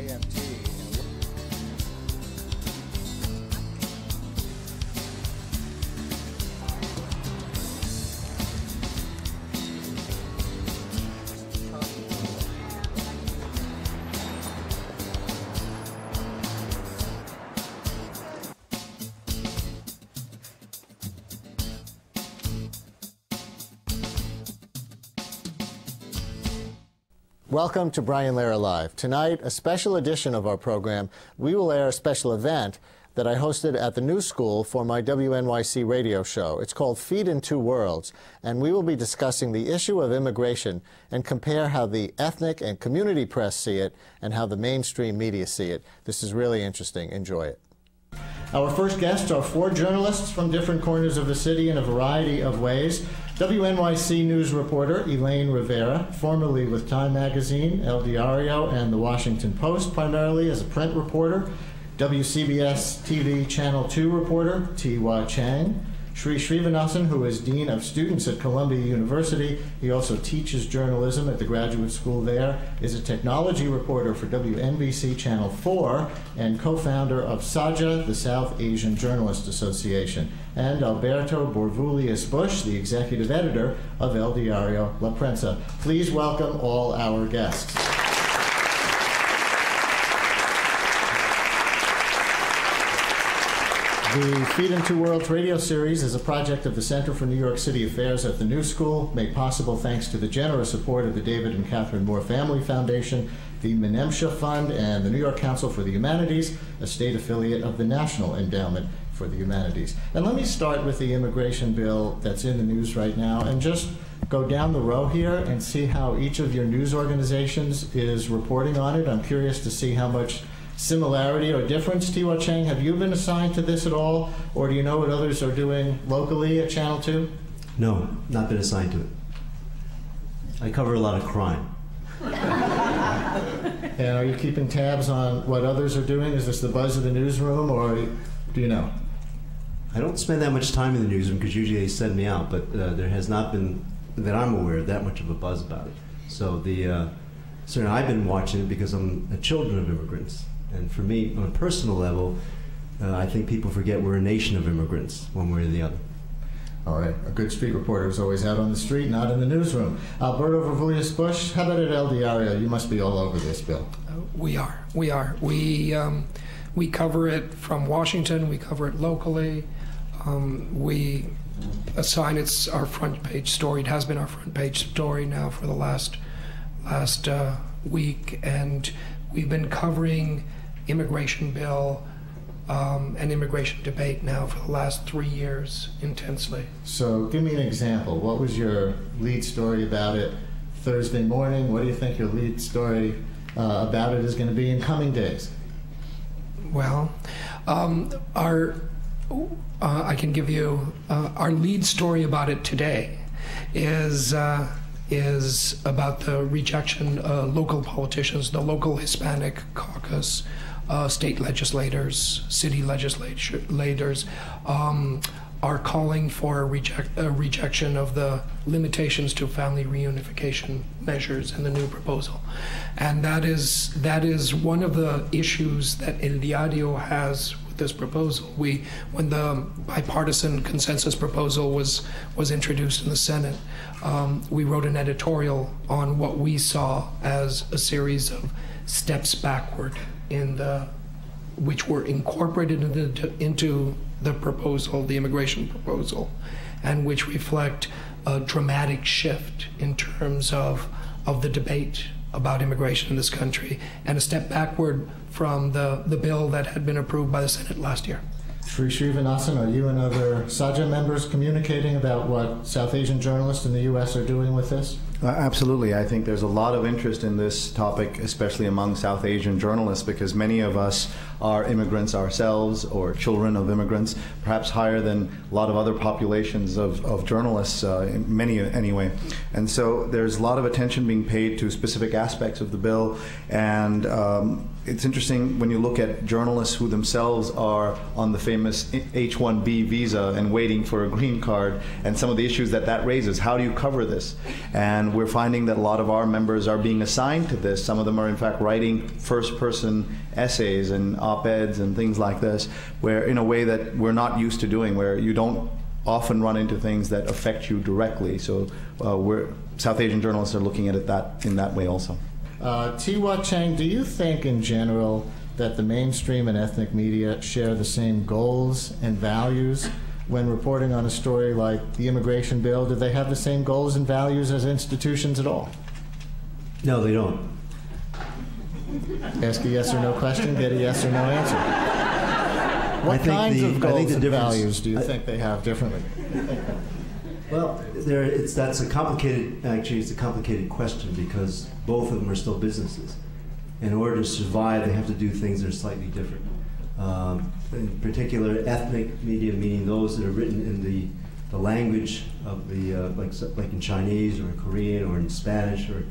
EFT. Welcome to Brian Lehrer Live. Tonight, a special edition of our program. We will air a special event that I hosted at the New School for my WNYC radio show. It's called Feed in Two Worlds, and we will be discussing the issue of immigration and compare how the ethnic and community press see it and how the mainstream media see it. This is really interesting. Enjoy it. Our first guests are four journalists from different corners of the city in a variety of ways. WNYC news reporter Elaine Rivera, formerly with Time Magazine, El Diario, and The Washington Post, primarily as a print reporter. WCBS TV Channel 2 reporter T.Y. Chang. Sri Srinivasan, who is Dean of Students at Columbia University. He also teaches journalism at the graduate school there, is a technology reporter for WNBC Channel 4, and co-founder of SAJA, the South Asian Journalist Association. And Alberto Borvulius Bush, the executive editor of El Diario La Prensa. Please welcome all our guests. The Feed in Two Worlds radio series is a project of the Center for New York City Affairs at the New School, made possible thanks to the generous support of the David and Catherine Moore Family Foundation, the Menemsha Fund, and the New York Council for the Humanities, a state affiliate of the National Endowment for the Humanities. And let me start with the immigration bill that's in the news right now, and just go down the row here and see how each of your news organizations is reporting on it. I'm curious to see how much similarity or difference. T.Y. Chang, have you been assigned to this at all, or do you know what others are doing locally at Channel 2? No, not been assigned to it. I cover a lot of crime. And are you keeping tabs on what others are doing? Is this the buzz of the newsroom, or do you know? I don't spend that much time in the newsroom because usually they send me out, but there has not been, that I'm aware of, that much of a buzz about it. So certainly I've been watching it because I'm a children of immigrants. And for me, on a personal level, I think people forget we're a nation of immigrants, one way or the other. All right. A good street reporter is always out on the street, not in the newsroom. Alberto Borvulius Bush, how about at El Diario? You must be all over this bill. We are. We cover it from Washington. We cover it locally. We assign it's our front page story. It has been our front page story now for the last week, and we've been covering immigration bill and immigration debate now for the last 3 years intensely. So give me an example. What was your lead story about it Thursday morning? What do you think your lead story about it is going to be in coming days? Well, I can give you our lead story about it today is about the rejection local politicians, the local Hispanic caucus, state legislators, city legislators are calling for a rejection of the limitations to family reunification measures in the new proposal. And that is one of the issues that El Diario has with this proposal. When the bipartisan consensus proposal was introduced in the Senate, we wrote an editorial on what we saw as a series of steps backward which were incorporated into the proposal, the immigration proposal, and which reflect a dramatic shift in terms of the debate about immigration in this country, and a step backward from the bill that had been approved by the Senate last year. Sri Srinivasan, are you and other SAJA members communicating about what South Asian journalists in the U.S. are doing with this? Absolutely. I think there's a lot of interest in this topic, especially among South Asian journalists, because many of us are immigrants ourselves or children of immigrants, perhaps higher than a lot of other populations of journalists, many anyway. And so there's a lot of attention being paid to specific aspects of the bill. And it's interesting when you look at journalists who themselves are on the famous H-1B visa and waiting for a green card, and some of the issues that raises. How do you cover this? And And we're finding that a lot of our members are being assigned to this. Some of them are in fact writing first-person essays and op-eds and things like this, where in a way that we're not used to doing, where you don't often run into things that affect you directly. So South Asian journalists are looking at it in that way also. Tiwa Cheng, do you think in general that the mainstream and ethnic media share the same goals and values when reporting on a story like the immigration bill? Do they have the same goals and values as institutions at all? No, they don't. Ask a yes or no question, get a yes or no answer. What kinds of goals and values do you think they have differently? Well, that's a complicated question, because both of them are still businesses. In order to survive, they have to do things that are slightly different. In particular, ethnic media, meaning those that are written in the language of the, like in Chinese or in Korean or in Spanish or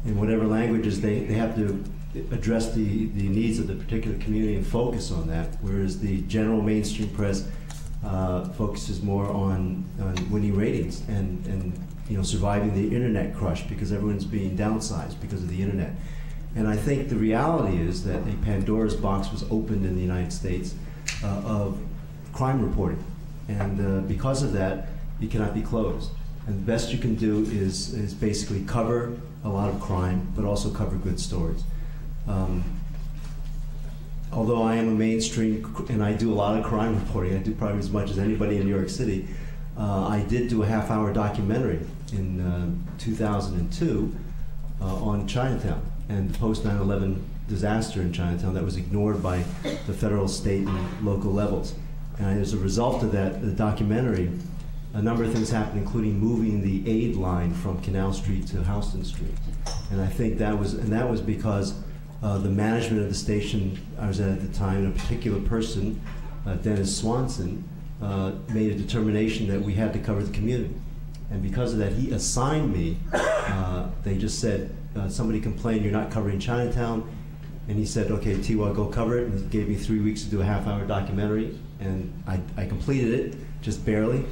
in whatever languages, they have to address the needs of the particular community and focus on that, whereas the general mainstream press focuses more on winning ratings and surviving the internet crush, because everyone's being downsized because of the internet. And I think the reality is that a Pandora's box was opened in the United States of crime reporting. And because of that, it cannot be closed. And the best you can do is basically cover a lot of crime, but also cover good stories. Although I am a mainstream, and I do a lot of crime reporting, I do probably as much as anybody in New York City, I did do a half-hour documentary in 2002 on Chinatown and the post-9/11 disaster in Chinatown that was ignored by the federal, state, and local levels. And as a result of that, the documentary, a number of things happened, including moving the aid line from Canal Street to Houston Street. And I think that was because the management of the station I was at the time, a particular person, Dennis Swanson, made a determination that we had to cover the community. And because of that, he assigned me. They just said, somebody complained, you're not covering Chinatown. And he said, okay, Tiwa, go cover it. And he gave me 3 weeks to do a half-hour documentary. And I completed it, just barely.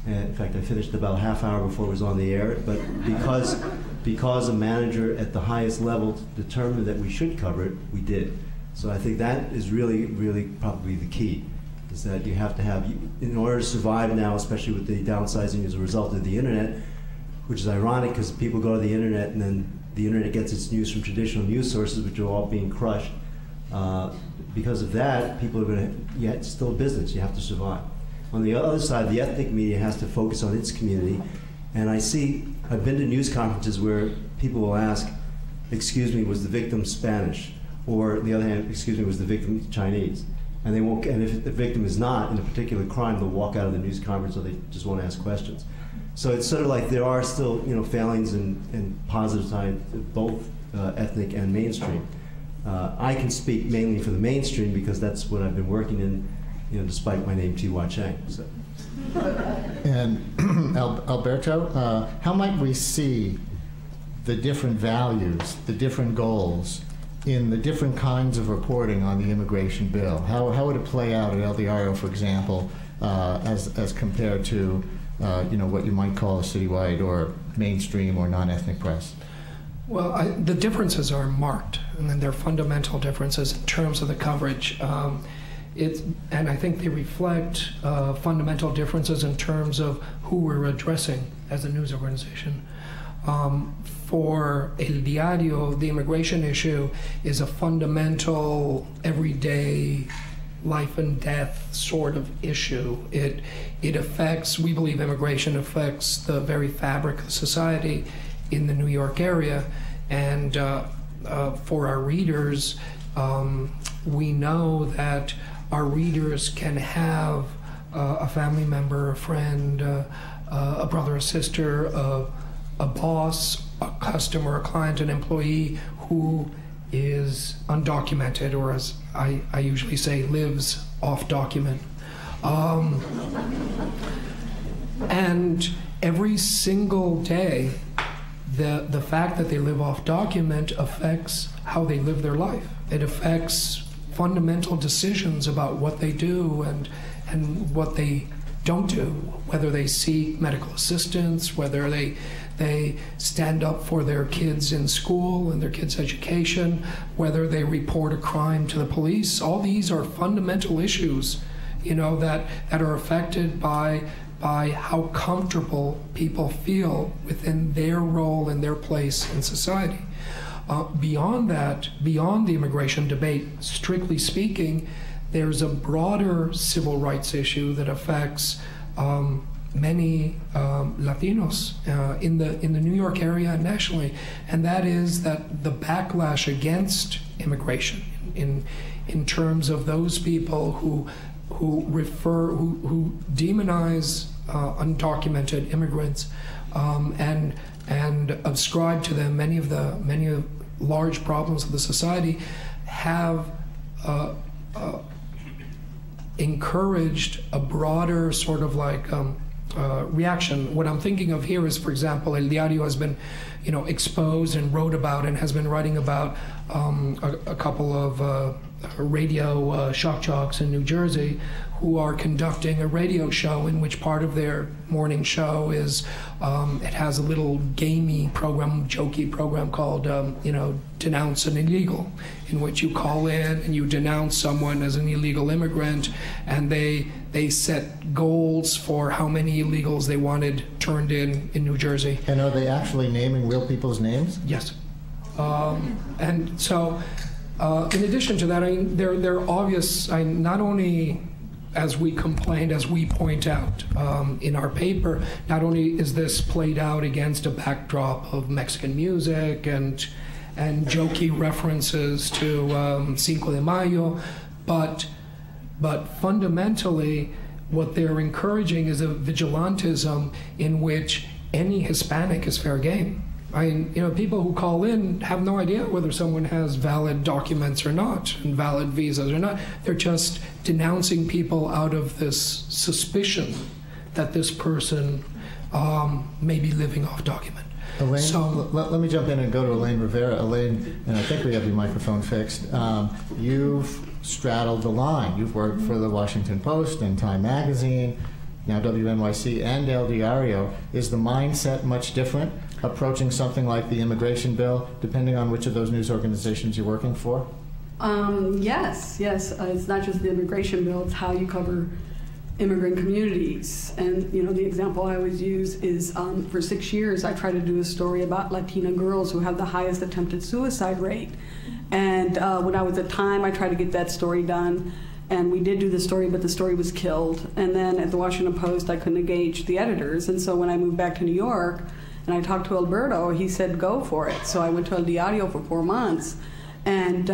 And in fact, I finished about a half hour before it was on the air. But because a manager at the highest level determined that we should cover it, we did. So I think that is really, really probably the key, is that you have to have, in order to survive now, especially with the downsizing as a result of the internet, which is ironic because people go to the internet and then the internet gets its news from traditional news sources, which are all being crushed. Because of that, people are going to, it's still business, you have to survive. On the other side, the ethnic media has to focus on its community. And I've been to news conferences where people will ask, excuse me, was the victim Spanish? Or on the other hand, excuse me, was the victim Chinese? And they won't, and if the victim is not in a particular crime, they'll walk out of the news conference or they just won't ask questions. So it's sort of like there are still, failings and positive sides, both ethnic and mainstream. I can speak mainly for the mainstream because that's what I've been working in, despite my name Tiwa Cheng. So. And Alberto, how might we see the different values, the different goals in the different kinds of reporting on the immigration bill? How would it play out at LDRO, for example, as compared to what you might call a citywide or mainstream or non-ethnic press? Well, the differences are marked, and then they're fundamental differences in terms of the coverage. And I think they reflect fundamental differences in terms of who we're addressing as a news organization. For El Diario, the immigration issue is a fundamental, everyday, life and death sort of issue. It affects, we believe immigration affects the very fabric of society in the New York area. And for our readers, we know that our readers can have a family member, a friend, a brother, a sister, a boss, a customer, a client, an employee who is undocumented, or as I usually say, lives off document. And every single day, the fact that they live off document affects how they live their life. It affects fundamental decisions about what they do and what they don't do, whether they seek medical assistance, whether they they stand up for their kids in school and their kids' education, whether they report a crime to the police. All these are fundamental issues, that are affected by how comfortable people feel within their role and their place in society. Beyond that, beyond the immigration debate, strictly speaking, there's a broader civil rights issue that affects many Latinos in the New York area and nationally, and that is that the backlash against immigration, in terms of those people who demonize undocumented immigrants and ascribe to them many of large problems of the society, have encouraged a broader sort of reaction. What I'm thinking of here is, for example, El Diario has been, exposed and wrote about and has been writing about a couple of radio shock jocks in New Jersey who are conducting a radio show in which part of their morning show is, it has a little gamey program, jokey program called, Denounce an Illegal, in which you call in and you denounce someone as an illegal immigrant, and they set goals for how many illegals they wanted turned in New Jersey. And are they actually naming real people's names? Yes. And so, in addition to that, they're obvious, not only as we complained, as we point out in our paper, not only is this played out against a backdrop of Mexican music and jokey references to Cinco de Mayo, but fundamentally what they're encouraging is a vigilantism in which any Hispanic is fair game. People who call in have no idea whether someone has valid documents or not, and valid visas or not. They're just denouncing people out of this suspicion that this person may be living off document. Elaine, so, let me jump in and go to Elaine Rivera. Elaine, and I think we have your microphone fixed. You've straddled the line. You've worked for the Washington Post and Time Magazine, now WNYC and El Diario. Is the mindset much different approaching something like the immigration bill, depending on which of those news organizations you're working for? Yes. It's not just the immigration bill, it's how you cover immigrant communities. And the example I always use is for 6 years I tried to do a story about Latina girls who have the highest attempted suicide rate. And when I was at Time, I tried to get that story done. And we did do the story, but the story was killed. And then at the Washington Post, I couldn't engage the editors. And so when I moved back to New York, and I talked to Alberto, he said, go for it. So I went to El Diario for 4 months and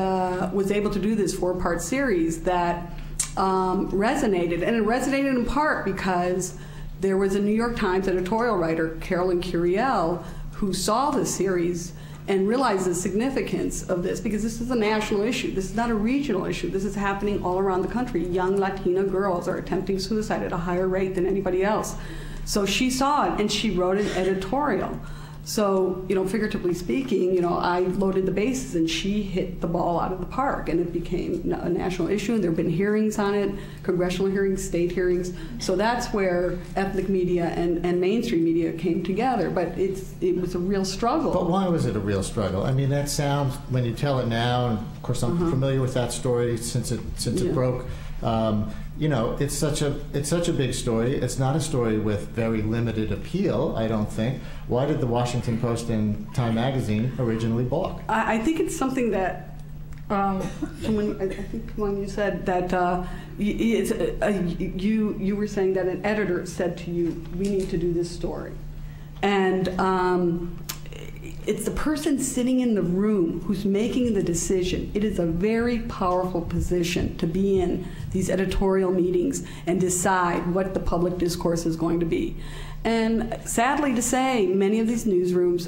was able to do this 4-part series that resonated. And it resonated in part because there was a New York Times editorial writer, Carolyn Curiel, who saw this series and realized the significance of this, because this is a national issue. This is not a regional issue. This is happening all around the country. Young Latina girls are attempting suicide at a higher rate than anybody else. So she saw it, and she wrote an editorial. So, figuratively speaking, I loaded the bases, and she hit the ball out of the park, and it became a national issue, and there have been hearings on it, congressional hearings, state hearings. So that's where ethnic media and mainstream media came together, but it was a real struggle. But why was it a real struggle? I mean, that sounds, when you tell it now, and of course I'm familiar with that story since it broke, it's such a big story. It's not a story with very limited appeal, I don't think. Why did the Washington Post and Time Magazine originally balk? I think it's something that I think when you said that you were saying that an editor said to you, we need to do this story, and it's the person sitting in the room who's making the decision. It is a very powerful position to be in these editorial meetings and decide what the public discourse is going to be. And sadly to say, many of these newsrooms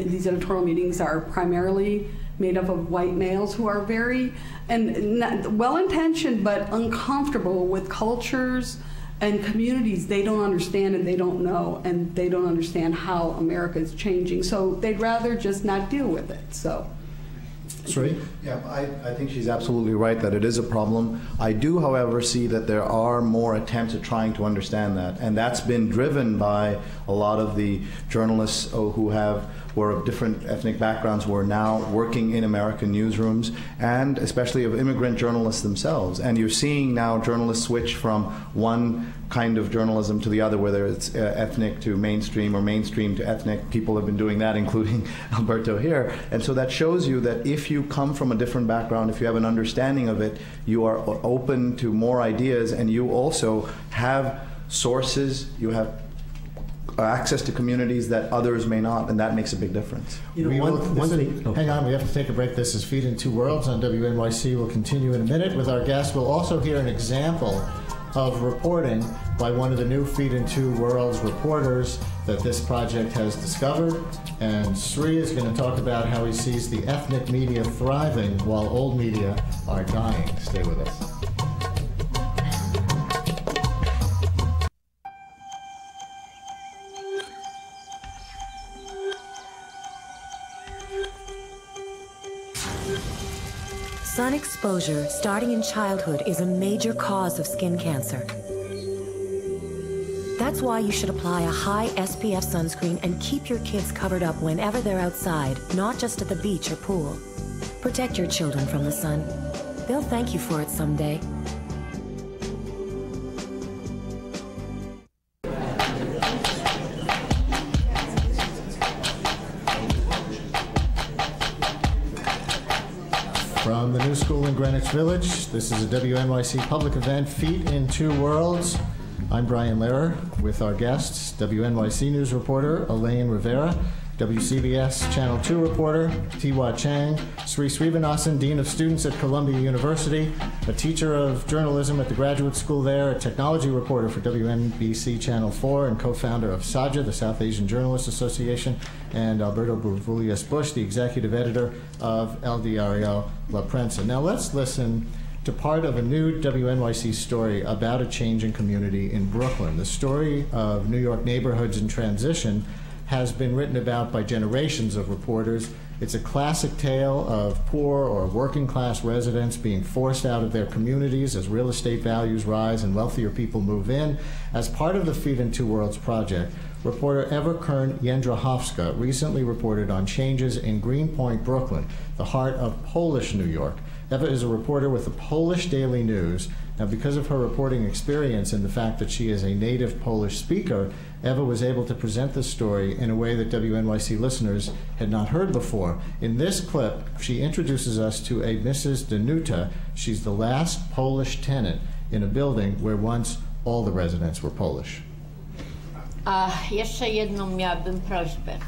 these editorial meetings are primarily made up of white males who are very well-intentioned but uncomfortable with cultures and communities they don't understand and they don't know, and they don't understand how America is changing. So they'd rather just not deal with it. So. Sri? Yeah, I think she's absolutely right that it is a problem. I do, however, see that there are more attempts at trying to understand that, and that's been driven by a lot of the journalists who were of different ethnic backgrounds were now working in American newsrooms, and especially of immigrant journalists themselves. And you're seeing now journalists switch from one kind of journalism to the other, whether it's ethnic to mainstream or mainstream to ethnic. People have been doing that, including Alberto here. And so that shows you that if you come from a different background, if you have an understanding of it, you are open to more ideas, and you also have sources, you have access to communities that others may not, and that makes a big difference. Hang on, we have to take a break. This is Feed in Two Worlds on WNYC. We'll continue in a minute with our guest. We'll also hear an example of reporting by one of the new Feed in Two Worlds reporters that this project has discovered. And Sri is going to talk about how he sees the ethnic media thriving while old media are dying. Stay with us. Sun exposure starting in childhood is a major cause of skin cancer. That's why you should apply a high SPF sunscreen and keep your kids covered up whenever they're outside, not just at the beach or pool. Protect your children from the sun. They'll thank you for it someday. From the new school in Greenwich Village, this is a WNYC public event, Feet in Two Worlds. I'm Brian Lehrer with our guests, WNYC News reporter Elaine Rivera, WCBS Channel 2 reporter Tiwa Chang, Sri Srivanasan, Dean of Students at Columbia University, a teacher of journalism at the graduate school there, a technology reporter for WNBC Channel 4, and co-founder of SAJA, the South Asian Journalists Association, and Alberto Burvulias Bush, the executive editor of El Diario La Prensa. Now let's listen to part of a new WNYC story about a changing community in Brooklyn. The story of New York neighborhoods in transition has been written about by generations of reporters. It's a classic tale of poor or working class residents being forced out of their communities as real estate values rise and wealthier people move in. As part of the Feed in Two Worlds project, reporter Eva Kern-Jędrachowska recently reported on changes in Greenpoint, Brooklyn, the heart of Polish New York. Eva is a reporter with the Polish Daily News. Now, because of her reporting experience and the fact that she is a native Polish speaker, Eva was able to present this story in a way that WNYC listeners had not heard before. In this clip, she introduces us to a Mrs. Danuta. She's the last Polish tenant in a building where once all the residents were Polish. Jeszcze jedną miałabym prośbę.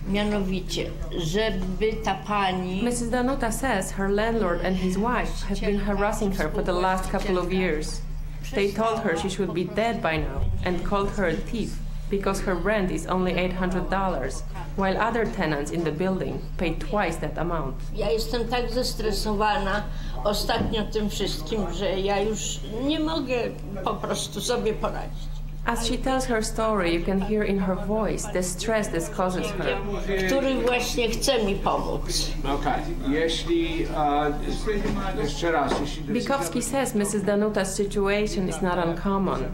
Mianowicie, żeby ta pani... Mrs. Danuta says her landlord and his wife have been harassing her for the last couple of years. They told her she should be dead by now and called her a thief because her rent is only $800, while other tenants in the building pay twice that amount. Ja jestem tak zestresowana ostatnio tym wszystkim, że ja już nie mogę po prostu sobie poradzić. As she tells her story, you can hear in her voice the stress this causes her. Który właśnie chce mi pomóc. Bikowski says Mrs. Danuta's situation is not uncommon.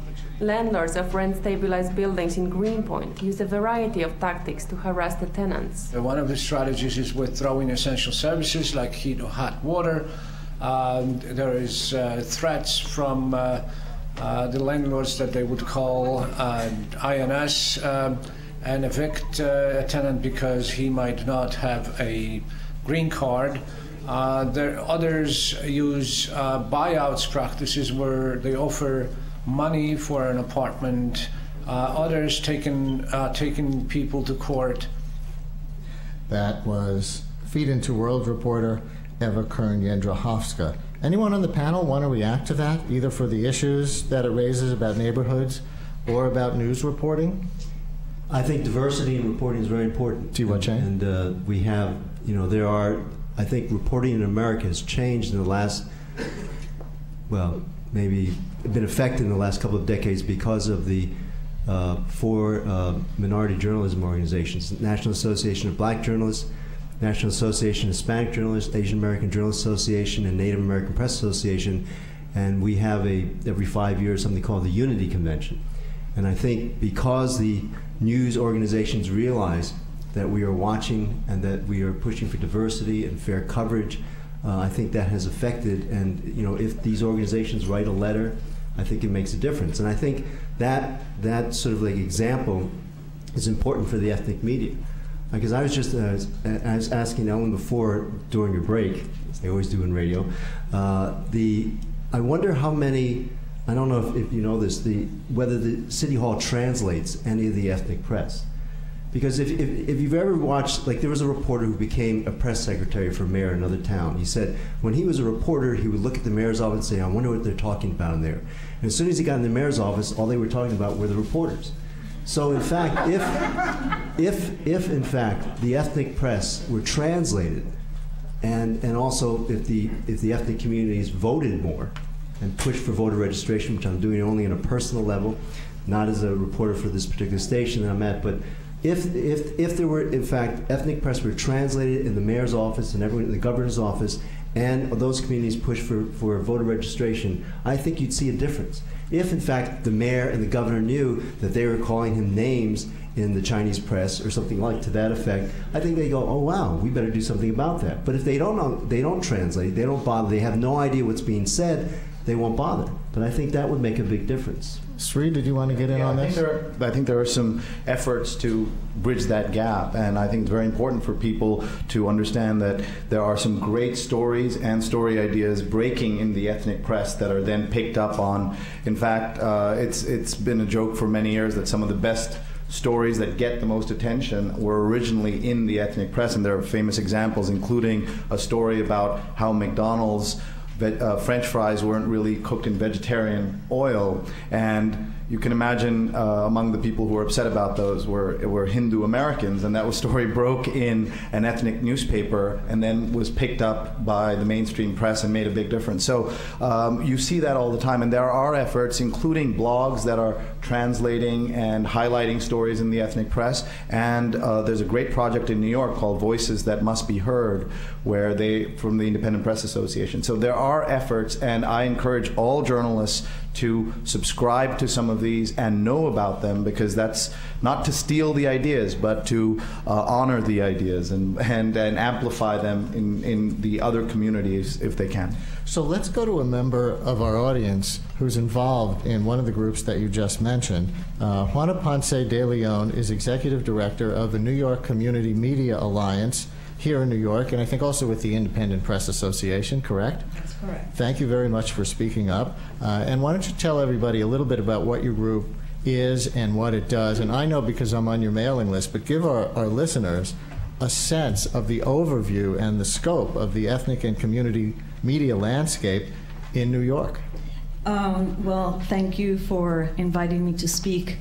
Landlords of rent-stabilized buildings in Greenpoint use a variety of tactics to harass the tenants. One of the strategies is withdrawing essential services like heat or hot water. There is threats from the landlords that they would call INS and evict a tenant because he might not have a green card. Others use buyouts practices where they offer money for an apartment. Others taking people to court. That was Feed in Two Worlds reporter Eva Kern-Jędrachowska. Anyone on the panel want to react to that, either for the issues that it raises about neighborhoods or about news reporting? I think diversity in reporting is very important. Tiwa Chang? And we have, there are, I think reporting in America has changed in the last, well, maybe been affected in the last couple of decades because of the four minority journalism organizations: National Association of Black Journalists, National Association of Hispanic Journalists, Asian American Journalists Association, and Native American Press Association. And we have every 5 years something called the Unity Convention. And I think because the news organizations realize that we are watching and that we are pushing for diversity and fair coverage, I think that has affected. And if these organizations write a letter, I think it makes a difference. And I think that sort of like example is important for the ethnic media. Because I was just I was asking Ellen before during your break, as they always do in radio, I wonder how many, I don't know if you know this, whether the City Hall translates any of the ethnic press. Because if you've ever watched, like there was a reporter who became a press secretary for a mayor in another town. He said when he was a reporter, he would look at the mayor's office and say, I wonder what they're talking about in there. And as soon as he got in the mayor's office, all they were talking about were the reporters. So in fact, if in fact the ethnic press were translated, and also if the ethnic communities voted more and pushed for voter registration, which I'm doing only on a personal level, not as a reporter for this particular station that I'm at, but if there were in fact ethnic press were translated in the mayor's office and everyone in the governor's office, and those communities pushed for voter registration, I think you'd see a difference. If, in fact, the mayor and the governor knew that they were calling him names in the Chinese press or something like to that effect, I think they go, oh, wow, we better do something about that. But if they don't know, they don't translate, they don't bother, they have no idea what's being said, they won't bother. But I think that would make a big difference. Sri, did you want to get in on this? I think there are some efforts to bridge that gap, and I think it's very important for people to understand that there are some great stories and story ideas breaking in the ethnic press that are then picked up on. In fact, it's been a joke for many years that some of the best stories that get the most attention were originally in the ethnic press, and there are famous examples, including a story about how McDonald's French fries weren't really cooked in vegetarian oil, and you can imagine among the people who were upset about those were Hindu Americans, and that story broke in an ethnic newspaper and then was picked up by the mainstream press and made a big difference. So you see that all the time, and there are efforts, including blogs that are translating and highlighting stories in the ethnic press, and there's a great project in New York called Voices That Must Be Heard, where from the Independent Press Association. So there are efforts, and I encourage all journalists to subscribe to some of these and know about them, because that's not to steal the ideas, but to honor the ideas and amplify them in the other communities if they can. So let's go to a member of our audience who's involved in one of the groups that you just mentioned. Juana Ponce de Leon is Executive Director of the New York Community Media Alliance here in New York, and I think also with the Independent Press Association, correct? That's correct. Thank you very much for speaking up. And why don't you tell everybody a little bit about what your group is and what it does. And I know because I'm on your mailing list, but give our listeners a sense of the overview and the scope of the ethnic and community media landscape in New York. Well, thank you for inviting me to speak.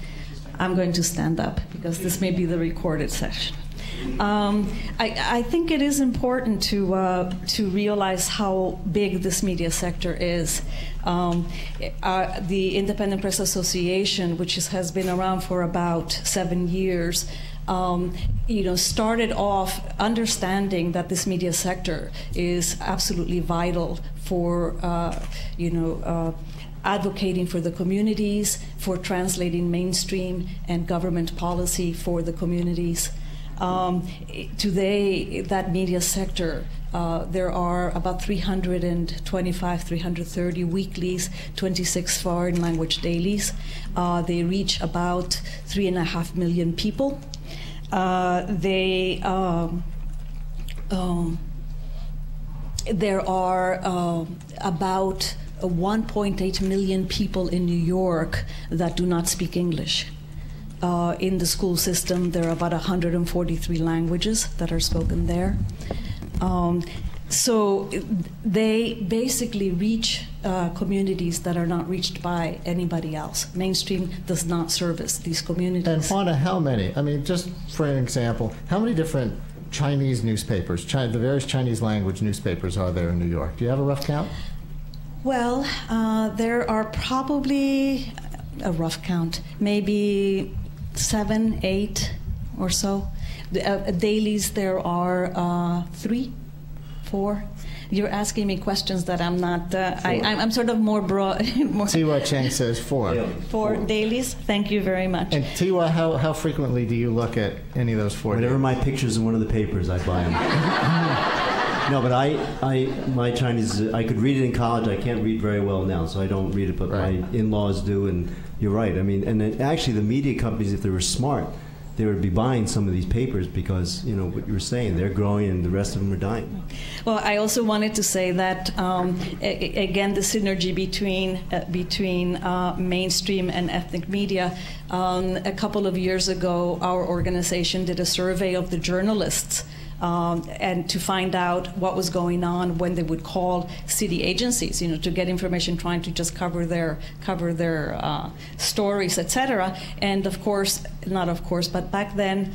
I'm going to stand up because this may be the recorded session. I think it is important to realize how big this media sector is. The Independent Press Association, which has been around for about 7 years, started off understanding that this media sector is absolutely vital for, advocating for the communities, for translating mainstream and government policy for the communities. Today, that media sector, there are about 325, 330 weeklies, 26 foreign language dailies. They reach about 3.5 million people. There are about 1.8 million people in New York that do not speak English. In the school system, there are about 143 languages that are spoken there. So they basically reach communities that are not reached by anybody else. Mainstream does not service these communities. And Juana, how many? I mean, just for an example, how many different Chinese newspapers, the various Chinese language newspapers are there in New York? Do you have a rough count? Well, there are probably a rough count, maybe 7, 8 or so. Dailies, there are 3, 4. you're asking me questions that I'm not. I'm sort of more broad. Tiwa Cheng says 4. 4 dailies. Thank you very much. And Tiwa, how frequently do you look at any of those 4? Whenever my picture's in one of the papers, I buy them. No, but my Chinese, I could read it in college. I can't read very well now, so I don't read it, but my in-laws do, and you're right. I mean, and then actually the media companies, if they were smart, they would be buying some of these papers because, you know, what you were saying, they're growing and the rest of them are dying. Well, I also wanted to say that, again, the synergy between mainstream and ethnic media. A couple of years ago, our organization did a survey of the journalists and to find out what was going on when they would call city agencies, you know, to get information, trying to just cover their stories, etc. And of course, not of course, but back then,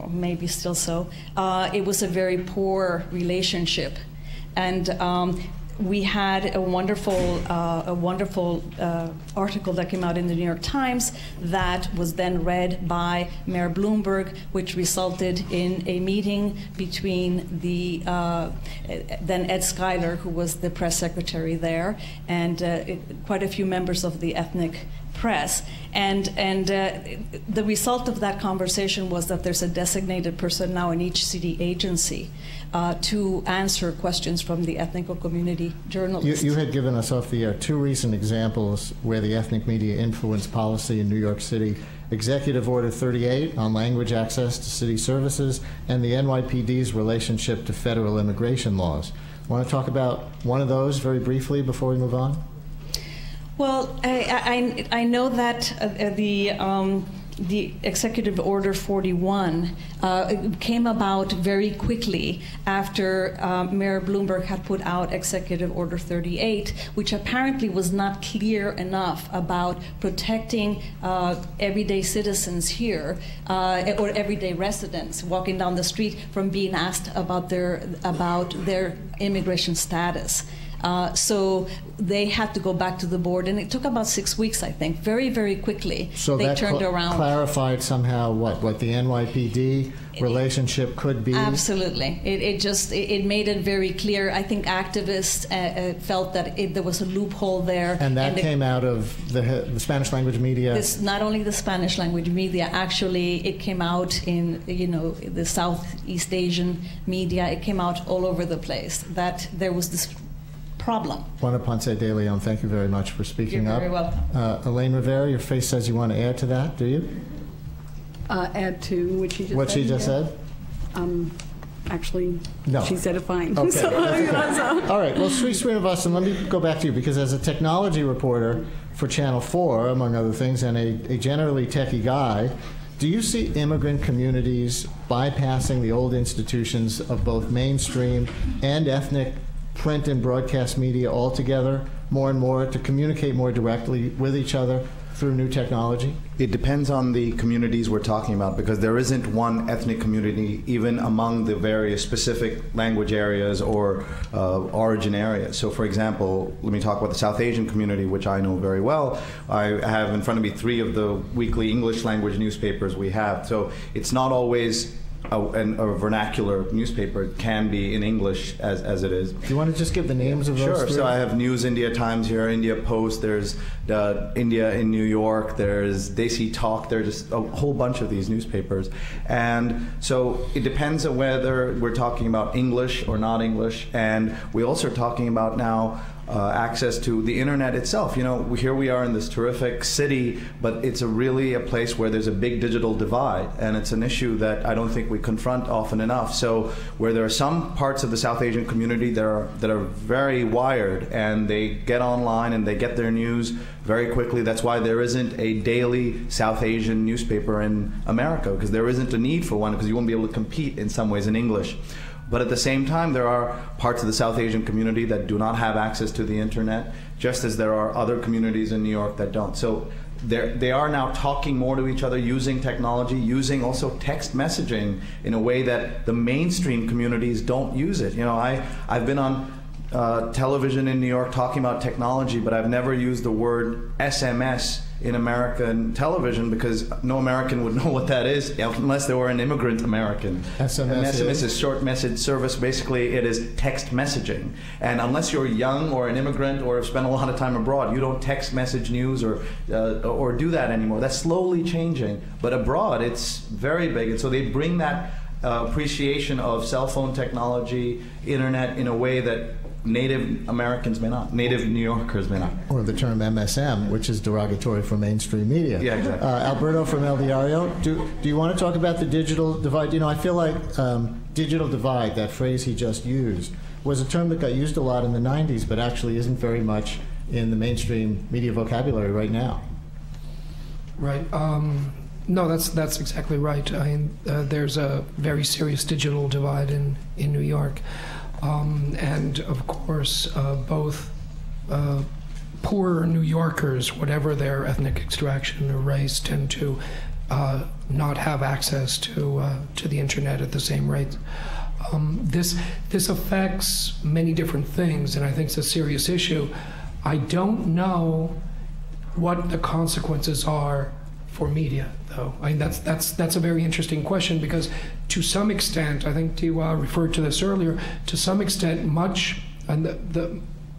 maybe still so, it was a very poor relationship, and we had a wonderful article that came out in the New York Times that was then read by Mayor Bloomberg, which resulted in a meeting between the then Ed Schuyler, who was the press secretary there, and quite a few members of the ethnic press. And the result of that conversation was that there's a designated person now in each city agency to answer questions from the ethnic community journalists. You had given us off the air 2 recent examples where the ethnic media influenced policy in New York City. Executive Order 38 on language access to city services, and the NYPD's relationship to federal immigration laws. Want to talk about one of those very briefly before we move on? Well, I know that the Executive Order 41 came about very quickly after Mayor Bloomberg had put out Executive Order 38, which apparently was not clear enough about protecting everyday citizens here or everyday residents walking down the street from being asked about their immigration status. So they had to go back to the board, and it took about 6 weeks, I think, very, very quickly. So they turned around. Clarified somehow what the NYPD relationship could be? Absolutely. It made it very clear. I think activists felt that there was a loophole there. And that came out of the Spanish language media? Not only the Spanish language media, actually it came out in, you know, the Southeast Asian media. It came out all over the place that there was this problem. Juana Ponce de Leon, thank you very much for speaking up. You're very welcome. Elaine Rivera, your face says you want to add to that, do you? Add to what she just said? What she just said? Actually, no. She said it fine. Okay. So, all right, well, Sri Srinivasan, let me go back to you, because as a technology reporter for Channel 4, among other things, and a generally techie guy, do you see immigrant communities bypassing the old institutions of both mainstream and ethnic print and broadcast media altogether more and more to communicate more directly with each other through new technology? It depends on the communities we're talking about, because there isn't one ethnic community even among the various specific language areas or origin areas. So for example, let me talk about the South Asian community, which I know very well. I have in front of me 3 of the weekly English language newspapers we have. So it's not always a vernacular newspaper. It can be in English as it is. Do you want to just give the names of those? Sure. 3? So I have News India Times here, India Post, there's India in New York, there's Desi Talk, there's just a whole bunch of these newspapers. And so it depends on whether we're talking about English or not English. And we also are talking about now access to the internet itself. You know, here we are in this terrific city, but it's really a place where there's a big digital divide, and it's an issue that I don't think we confront often enough. So where there are some parts of the South Asian community that are very wired, and they get online and they get their news very quickly. That's why there isn't a daily South Asian newspaper in America, because there isn't a need for one, because you won't be able to compete in some ways in English. But at the same time, there are parts of the South Asian community that do not have access to the internet, just as there are other communities in New York that don't. So they are now talking more to each other, using technology, using also text messaging in a way that the mainstream communities don't use it. You know, I've been on television in New York talking about technology, but I've never used the word SMS in American television, because no American would know what that is unless they were an immigrant American. SMS is short message service. Basically, it is text messaging. And unless you're young or an immigrant or have spent a lot of time abroad, you don't text message news or do that anymore. That's slowly changing. But abroad, it's very big. And so they bring that appreciation of cell phone technology, internet, in a way that native Americans may not, native New Yorkers may not. Or the term MSM, which is derogatory for mainstream media. Yeah, exactly. Alberto from El Diario, do you want to talk about the digital divide? You know, I feel like digital divide, that phrase he just used, was a term that got used a lot in the 90s, but actually isn't very much in the mainstream media vocabulary right now. Right. No, that's exactly right. I mean, there's a very serious digital divide in New York. And of course, both poorer New Yorkers, whatever their ethnic extraction or race, tend to not have access to the internet at the same rate. This affects many different things, and I think it's a serious issue. I don't know what the consequences are for media, though. I mean, that's a very interesting question, because to some extent, I think Tiwa referred to this earlier, to some extent, much and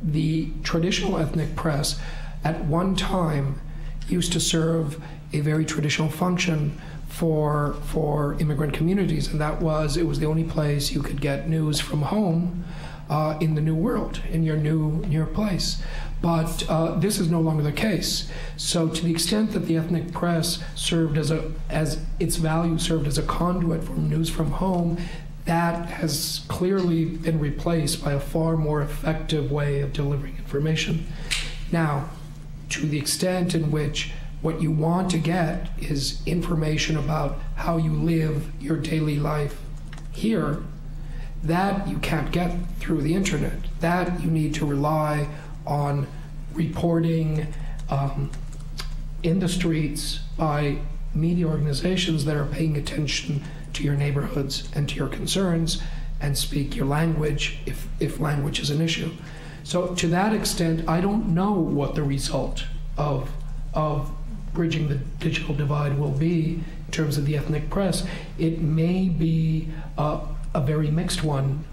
the traditional ethnic press at one time used to serve a very traditional function for immigrant communities, and it was the only place you could get news from home in the new world, in your new place. But this is no longer the case. So to the extent that the ethnic press served as its value served as a conduit for news from home, that has clearly been replaced by a far more effective way of delivering information. Now, to the extent in which what you want to get is information about how you live your daily life here, that you can't get through the internet. That you need to rely on reporting in the streets by media organizations that are paying attention to your neighborhoods and to your concerns and speak your language if language is an issue. So to that extent, I don't know what the result of bridging the digital divide will be in terms of the ethnic press. It may be a very mixed one.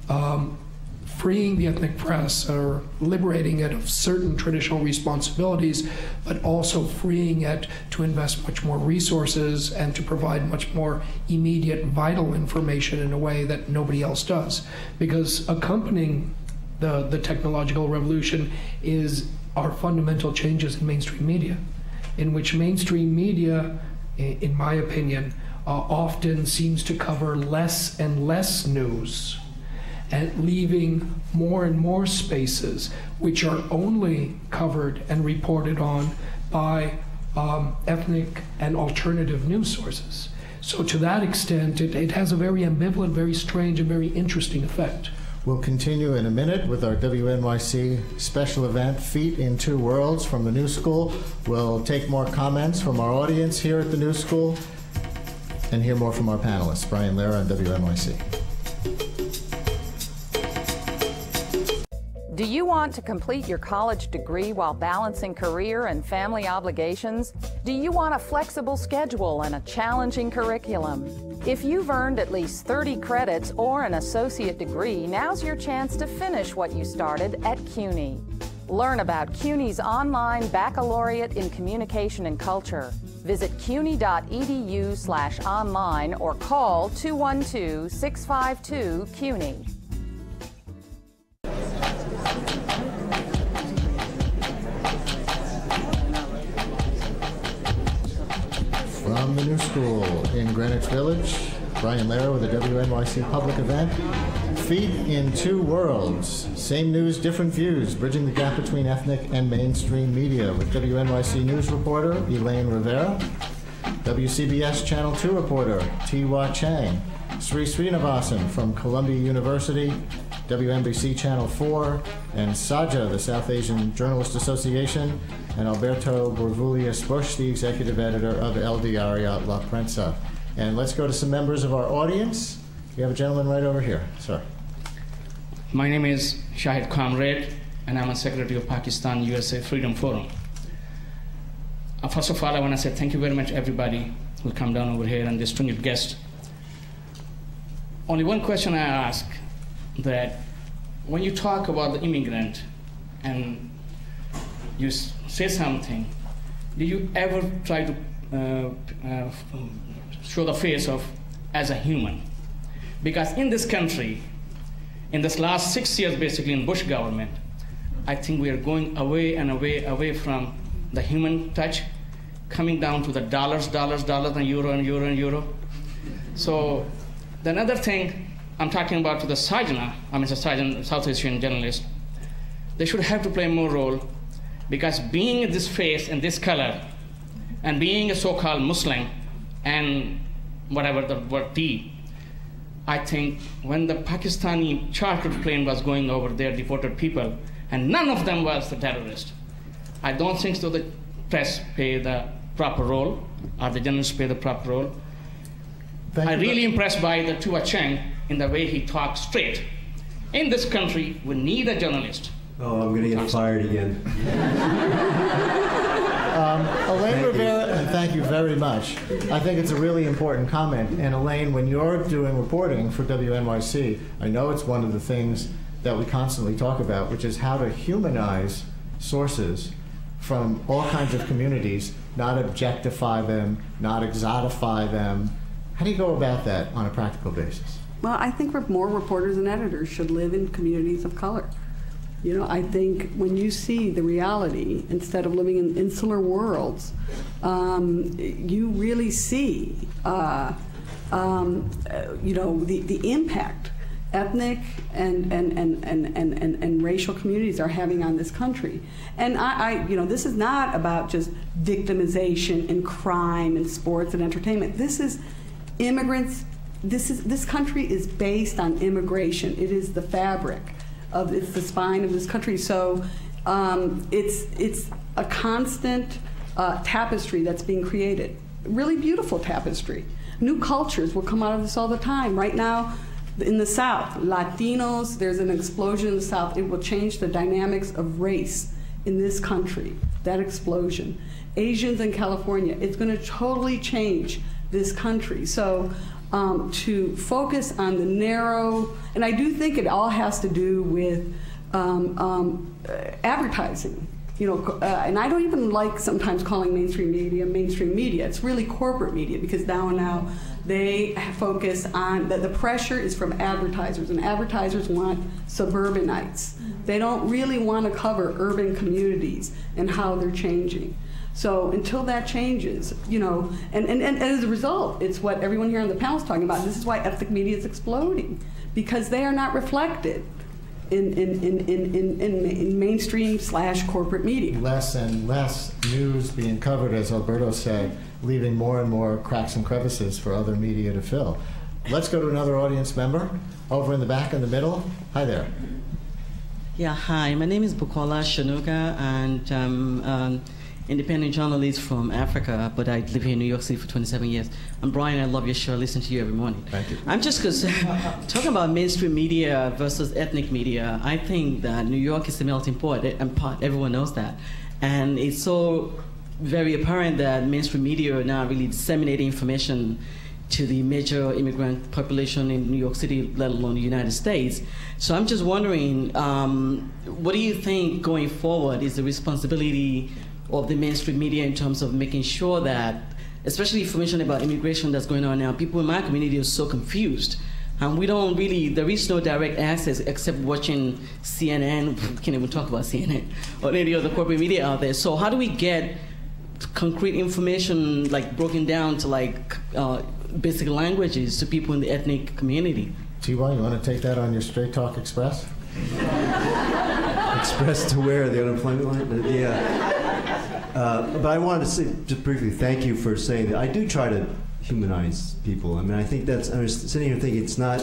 Freeing the ethnic press or liberating it of certain traditional responsibilities, but also freeing it to invest much more resources and to provide much more immediate, vital information in a way that nobody else does. Because accompanying the technological revolution are fundamental changes in mainstream media, in which mainstream media, in my opinion, often seems to cover less and less news, and leaving more and more spaces which are only covered and reported on by ethnic and alternative news sources. So to that extent, it has a very ambivalent, very strange, and very interesting effect. We'll continue in a minute with our WNYC special event, Feet in Two Worlds, from the New School. We'll take more comments from our audience here at the New School and hear more from our panelists. Brian Lehrer on WNYC. Do you want to complete your college degree while balancing career and family obligations? Do you want a flexible schedule and a challenging curriculum? If you've earned at least 30 credits or an associate degree, now's your chance to finish what you started at CUNY. Learn about CUNY's online baccalaureate in communication and culture. Visit cuny.edu/online or call 212-652-CUNY. From the New School in Greenwich Village, Brian Lehrer with the WNYC public event, Feet in Two Worlds. Same news, different views, bridging the gap between ethnic and mainstream media, with WNYC News reporter Elaine Rivera, WCBS Channel 2 reporter Tiwa Chang, Sri Srinivasan from Columbia University, WNBC Channel 4, and Saja, the South Asian Journalist Association, and Alberto Borvulias Bush, the executive editor of El Diario La Prensa. And let's go to some members of our audience. We have a gentleman right over here, sir. My name is Shahid Kamred, and I'm a secretary of Pakistan USA Freedom Forum. First of all, I want to say thank you very much, everybody who come down over here and distinguished guests. Only one question I ask, that when you talk about the immigrant and you say something, do you ever try to show the face of as a human? Because in this country, in this last 6 years, basically in Bush government, I think we are going away and away from the human touch, coming down to the dollars, and euro. So the another thing I'm talking about to the Sajna, I'm a Sajna, South Asian journalist, they should have to play more role, because being this face and this color, and being a so-called Muslim, and whatever the word T, I think when the Pakistani chartered plane was going over there, deported people, and none of them was the terrorist. I don't think so the press pay the proper role, or the journalists pay the proper role. I'm really impressed by the Tua Cheng in the way he talks straight. In this country, we need a journalist. Oh, I'm going to get fired again. Elaine Rivera, thank you very much. I think it's a really important comment. And Elaine, when you're doing reporting for WNYC, I know it's one of the things that we constantly talk about, which is how to humanize sources from all kinds of communities, not objectify them, not exotify them. How do you go about that on a practical basis? Well, I think more reporters and editors should live in communities of color. You know, I think when you see the reality, instead of living in insular worlds, you really see, you know, the impact ethnic and racial communities are having on this country. And you know, this is not about just victimization and crime and sports and entertainment. This is immigrants. This country is based on immigration. It is the fabric of, it's the spine of this country. So it's a constant tapestry that's being created. Really beautiful tapestry. New cultures will come out of this all the time. Right now, in the South, Latinos, there's an explosion in the South. It will change the dynamics of race in this country, that explosion. Asians in California, it's going to totally change this country. So to focus on the narrow, and I do think it all has to do with advertising. You know, and I don't even like sometimes calling mainstream media. It's really corporate media, because now they focus on, the pressure is from advertisers, and advertisers want suburbanites. They don't really want to cover urban communities and how they're changing. So until that changes, you know, and as a result, it's what everyone here on the panel is talking about. This is why ethnic media is exploding, because they are not reflected in mainstream / corporate media. Less and less news being covered, as Alberto said, leaving more and more cracks and crevices for other media to fill. Let's go to another audience member over in the back in the middle. Hi there. Yeah, hi. My name is Bukola Shanuga, and I'm independent journalist from Africa, but I live here in New York City for 27 years. I'm Brian. I love your show. I listen to you every morning. Thank you. I'm just talking about mainstream media versus ethnic media. I think that New York is the melting pot, and everyone knows that. And it's so very apparent that mainstream media are now really disseminating information to the major immigrant population in New York City, let alone the United States. So I'm just wondering, what do you think going forward is the responsibility of the mainstream media in terms of making sure that, especially information about immigration that's going on now, people in my community are so confused. And we don't really, there is no direct access except watching CNN, we can't even talk about CNN, or any other corporate media out there. So how do we get concrete information like broken down to like basic languages to people in the ethnic community? T.Y., you want to take that on your Straight Talk Express? Express to where? The unemployment line? Yeah. But I wanted to say, just briefly, thank you for saying that. I do try to humanize people. I mean, I think that's, I was sitting here thinking it's not,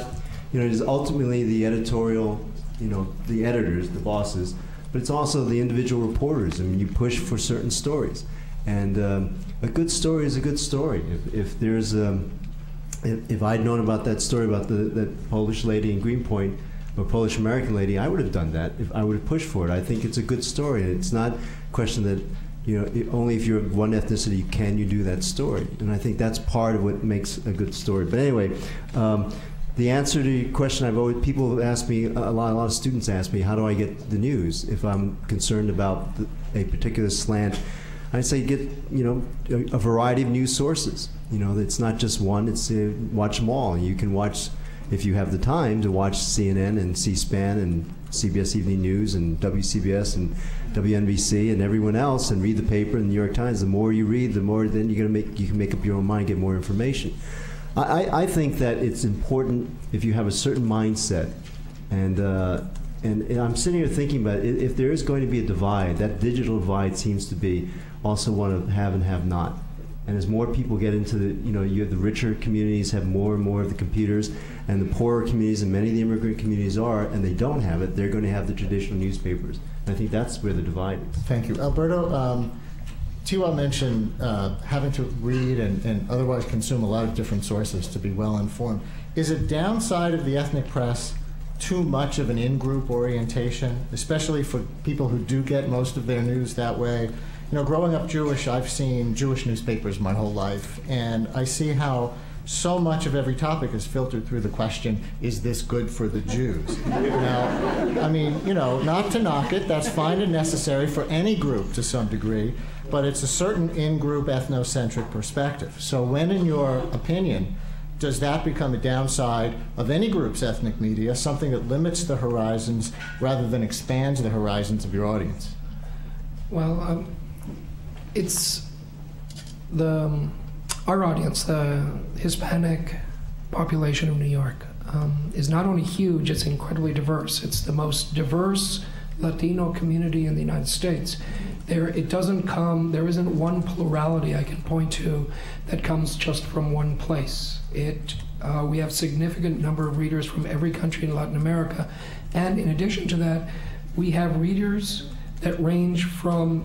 you know, it is ultimately the editorial, you know, the editors, the bosses, but it's also the individual reporters. I mean, you push for certain stories. And a good story is a good story. If there's, if I'd known about that story about that Polish lady in Greenpoint, or Polish American lady, I would have done that. If I would have pushed for it. I think it's a good story. It's not a question that only if you're one ethnicity can you do that story. And I think that's part of what makes a good story. But anyway, the answer to your question, people ask me, a lot of students ask me, how do I get the news if I'm concerned about a particular slant? I say get, a variety of news sources. It's not just one, it's watch them all. You can watch, if you have the time, to watch CNN and C-SPAN and CBS Evening News and WCBS and WNYC and everyone else, and read the paper and the New York Times. The more you read, the more then you can make up your own mind, get more information. I think that it's important if you have a certain mindset, and I'm sitting here thinking about if there is going to be a divide, that digital divide seems to be also one of have and have not. And as more people get into the richer communities have more and more of the computers, and the poorer communities and many of the immigrant communities are, and they don't have it, they're going to have the traditional newspapers. And I think that's where the divide is. Thank you. Alberto, Tiwa mentioned having to read and otherwise consume a lot of different sources to be well informed. Is it downside of the ethnic press too much of an in-group orientation, especially for people who do get most of their news that way? Growing up Jewish, I've seen Jewish newspapers my whole life, and I see how so much of every topic is filtered through the question, is this good for the Jews? Now, I mean, not to knock it, that's fine and necessary for any group to some degree, but it's a certain in-group ethnocentric perspective. So when, in your opinion, does that become a downside of any group's ethnic media, something that limits the horizons rather than expands the horizons of your audience? Well, it's our audience, the Hispanic population of New York, is not only huge, it's incredibly diverse. It's the most diverse Latino community in the United States. There isn't one plurality I can point to that comes just from one place. We have significant number of readers from every country in Latin America, and in addition to that, we have readers that range from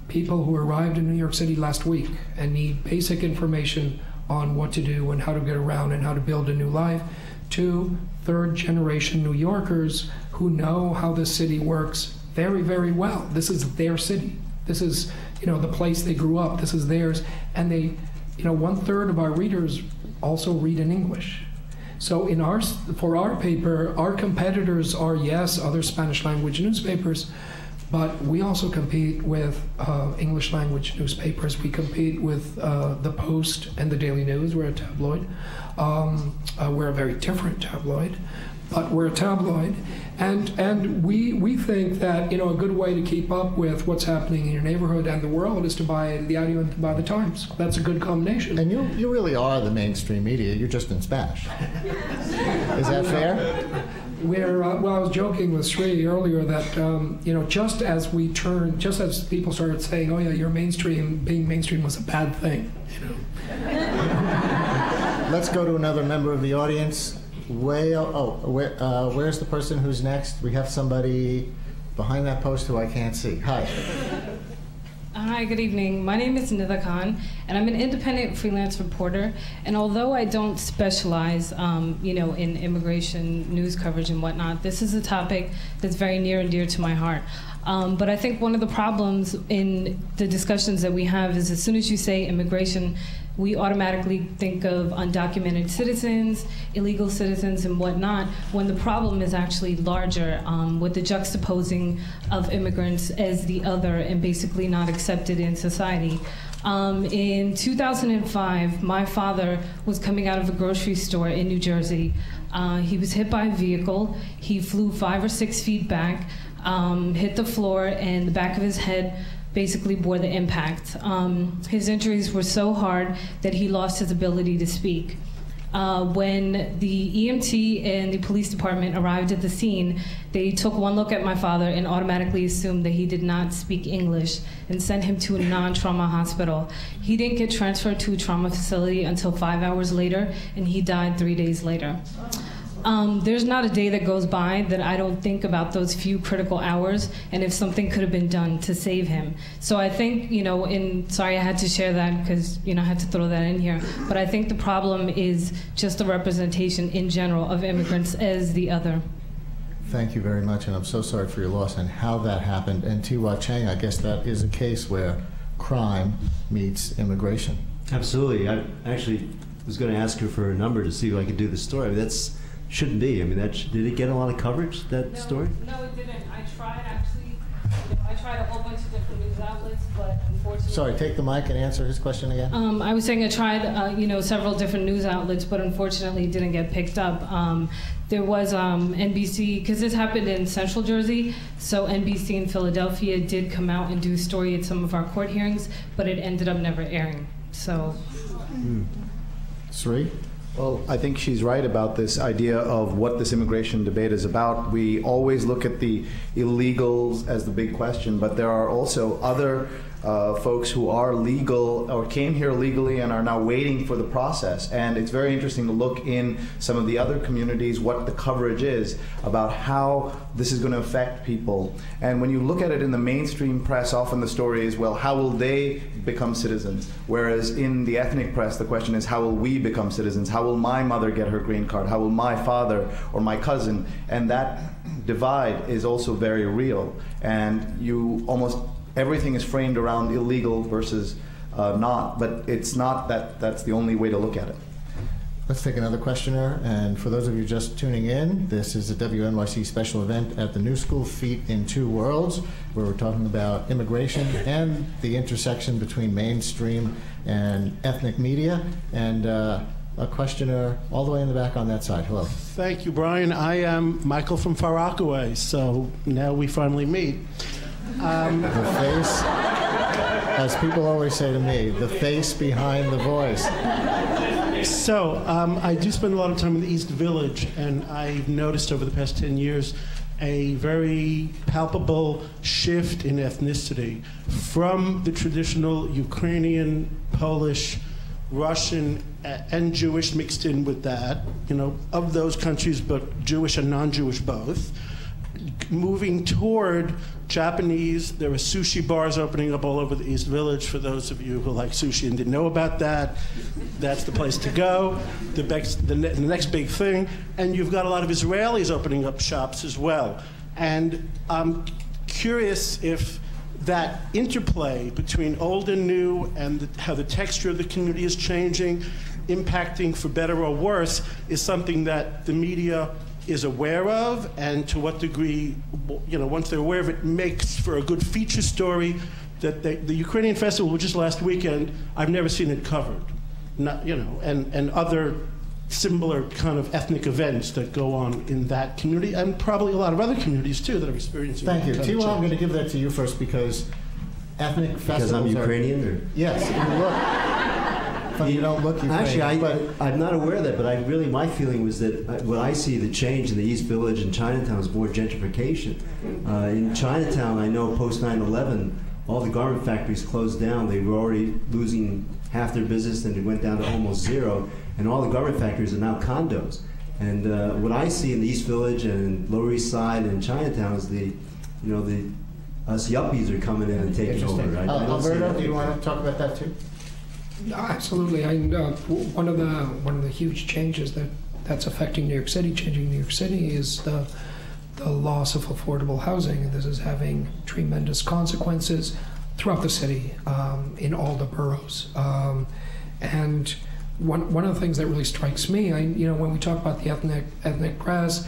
people who arrived in New York City last week and need basic information on what to do and how to get around and how to build a new life, to third-generation New Yorkers who know how the city works very, very well. This is their city. This is, the place they grew up. This is theirs. And they, 1/3 of our readers also read in English. So for our paper, our competitors are, yes, other Spanish language newspapers, but we also compete with English language newspapers. We compete with the Post and the Daily News. We're a tabloid. We're a very different tabloid, but we're a tabloid. And we think that a good way to keep up with what's happening in your neighborhood and the world is to buy the audio and to buy the Times. That's a good combination. And you really are the mainstream media. You're just in Spanish. Is that fair? I was joking with Sri earlier that just as people started saying, "Oh yeah, you're mainstream," being mainstream was a bad thing. Let's go to another member of the audience. Where's the person who's next? We have somebody behind that post who I can't see. Hi. Hi, good evening. My name is Nitha Khan, and I'm an independent freelance reporter. And although I don't specialize, in immigration news coverage and whatnot, this is a topic that's very near and dear to my heart. But I think one of the problems in the discussions that we have is as soon as you say immigration, we automatically think of undocumented citizens, illegal citizens, and whatnot, when the problem is actually larger, with the juxtaposing of immigrants as the other and basically not accepted in society. In 2005, my father was coming out of a grocery store in New Jersey. He was hit by a vehicle. He flew 5 or 6 feet back, hit the floor, and the back of his head basically bore the impact. His injuries were so hard that he lost his ability to speak. When the EMT and the police department arrived at the scene, they took one look at my father and automatically assumed that he did not speak English and sent him to a non-trauma hospital. He didn't get transferred to a trauma facility until 5 hours later, and he died 3 days later. There's not a day that goes by that I don't think about those few critical hours and if something could have been done to save him. So I think, sorry I had to share that because, I had to throw that in here, but I think the problem is just the representation in general of immigrants as the other. Thank you very much, and I'm so sorry for your loss and how that happened. And Tiwa Chang, I guess that is a case where crime meets immigration. Absolutely. I actually was going to ask her for a number to see if I could do the story. I mean, that's shouldn't be. I mean, did it get a lot of coverage, that story? No, it didn't. I tried, actually. I tried a whole bunch of different news outlets, but unfortunately... Sorry, take the mic and answer his question again. I was saying I tried, several different news outlets, but unfortunately it didn't get picked up. There was NBC, because this happened in Central Jersey, so NBC in Philadelphia did come out and do a story at some of our court hearings, but it ended up never airing. So... Sri? Well, I think she's right about this idea of what this immigration debate is about. We always look at the illegals as the big question, but there are also other folks who are legal or came here legally and are now waiting for the process. And it's very interesting to look in some of the other communities what the coverage is about how this is going to affect people. And when you look at it in the mainstream press, often the story is, well, how will they become citizens? Whereas in the ethnic press, the question is, how will we become citizens? How will my mother get her green card? How will my father or my cousin? And that divide is also very real. And you almost everything is framed around illegal versus not, but it's not that that's the only way to look at it. Let's take another questioner. And for those of you just tuning in, this is a WNYC special event at the New School, Feet in Two Worlds, where we're talking about immigration and the intersection between mainstream and ethnic media. And a questioner all the way in the back on that side. Hello. Thank you, Brian. I am Michael from Far Rockaway, so now we finally meet. The face, as people always say to me, the face behind the voice. So, I do spend a lot of time in the East Village, and I've noticed over the past 10 years a very palpable shift in ethnicity from the traditional Ukrainian, Polish, Russian, and Jewish mixed in with that, of those countries, but Jewish and non-Jewish both, moving toward Japanese. There are sushi bars opening up all over the East Village. For those of you who like sushi and didn't know about that, that's the place to go. The next big thing. And you've got a lot of Israelis opening up shops as well. And I'm curious if that interplay between old and new and how the texture of the community is changing, impacting for better or worse, is something that the media is aware of, and to what degree, once they're aware of it, makes for a good feature story. That the Ukrainian festival, which is last weekend, I've never seen it covered. And other similar kind of ethnic events that go on in that community, and probably a lot of other communities too that are experiencing. Thank you. Tiwa, I'm going to give that to you first because ethnic festivals. Because I'm Ukrainian, or yes, you look. You don't look Ukrainian. Actually, I'm not aware of that, but my feeling was that what I see the change in the East Village and Chinatown is more gentrification. In Chinatown, I know post 9/11, all the garment factories closed down. They were already losing half their business, and it went down to almost zero. And all the garment factories are now condos. And what I see in the East Village and Lower East Side and Chinatown is us yuppies are coming in and taking over. Right? Alberto, do you want to talk about that too? Absolutely. One of the huge changes that's affecting New York City, changing New York City, is the loss of affordable housing. And this is having tremendous consequences throughout the city, in all the boroughs. And one of the things that really strikes me, when we talk about the ethnic press,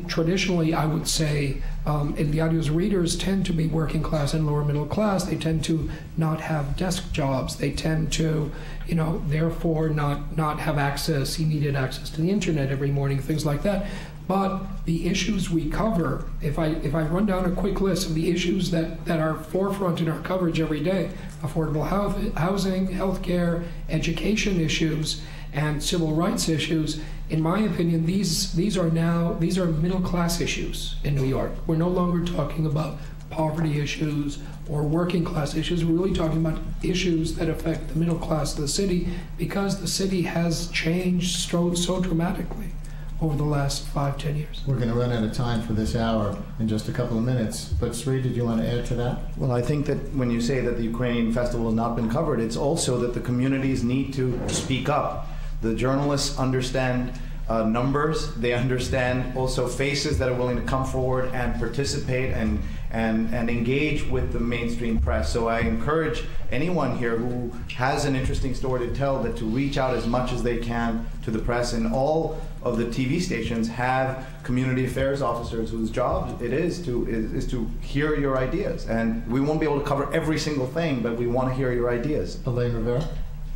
traditionally I would say Eliadio's readers tend to be working class and lower middle class. They tend to not have desk jobs. They tend to, therefore not have immediate access to the internet every morning, things like that. But the issues we cover, if I run down a quick list of the issues that are forefront in our coverage every day, affordable housing, healthcare, education issues, and civil rights issues, in my opinion, these are middle class issues in New York. We're no longer talking about poverty issues or working class issues. We're really talking about issues that affect the middle class of the city, because the city has changed so dramatically over the last 5-10 years. We're going to run out of time for this hour in just a couple of minutes. But Sri, did you want to add to that? Well, I think that when you say that the Ukrainian festival has not been covered, it's also that the communities need to speak up. The journalists understand numbers. They understand also faces that are willing to come forward and participate and engage with the mainstream press. So I encourage anyone here who has an interesting story to tell that to reach out as much as they can to the press. And all of the TV stations have community affairs officers whose job it is to hear your ideas. And we won't be able to cover every single thing, but we want to hear your ideas. Elaine Rivera?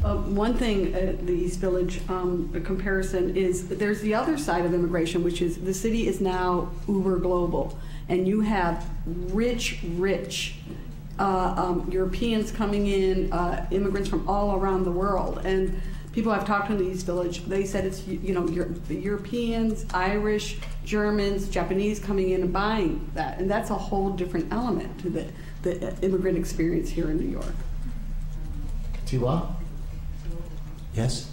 One thing, the East Village comparison is there's the other side of immigration, which is the city is now uber global. And you have rich Europeans coming in, immigrants from all around the world. And people I've talked to in the East Village, they said it's, you know, the Europeans, Irish, Germans, Japanese coming in and buying that. And that's a whole different element to the immigrant experience here in New York. Tiwa? Yes?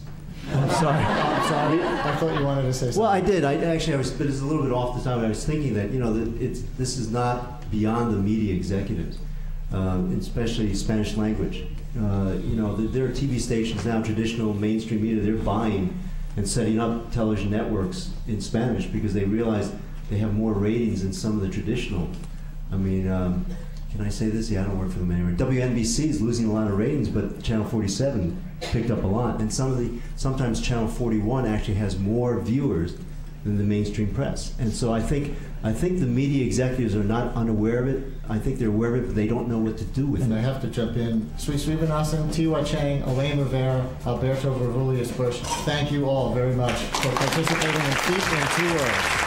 I'm sorry. I'm sorry. I thought you wanted to say something. Well, I did. I was, but it's a little bit off the top. I was thinking that, you know, this is not beyond the media executives, especially Spanish language. You know, there are TV stations now, traditional mainstream media, they're buying and setting up television networks in Spanish because they realize they have more ratings than some of the traditional. I mean, can I say this? Yeah, I don't work for them anymore. WNBC is losing a lot of ratings, but Channel 47 picked up a lot. And sometimes Channel 41 actually has more viewers than the mainstream press. And so I think the media executives are not unaware of it. I think they're aware of it, but they don't know what to do with it. And I have to jump in. Sri Srinivasan, Tiwa Chang, Elaine Rivera, Alberto Vervulius Bush, thank you all very much for participating in Feet in 2 Words.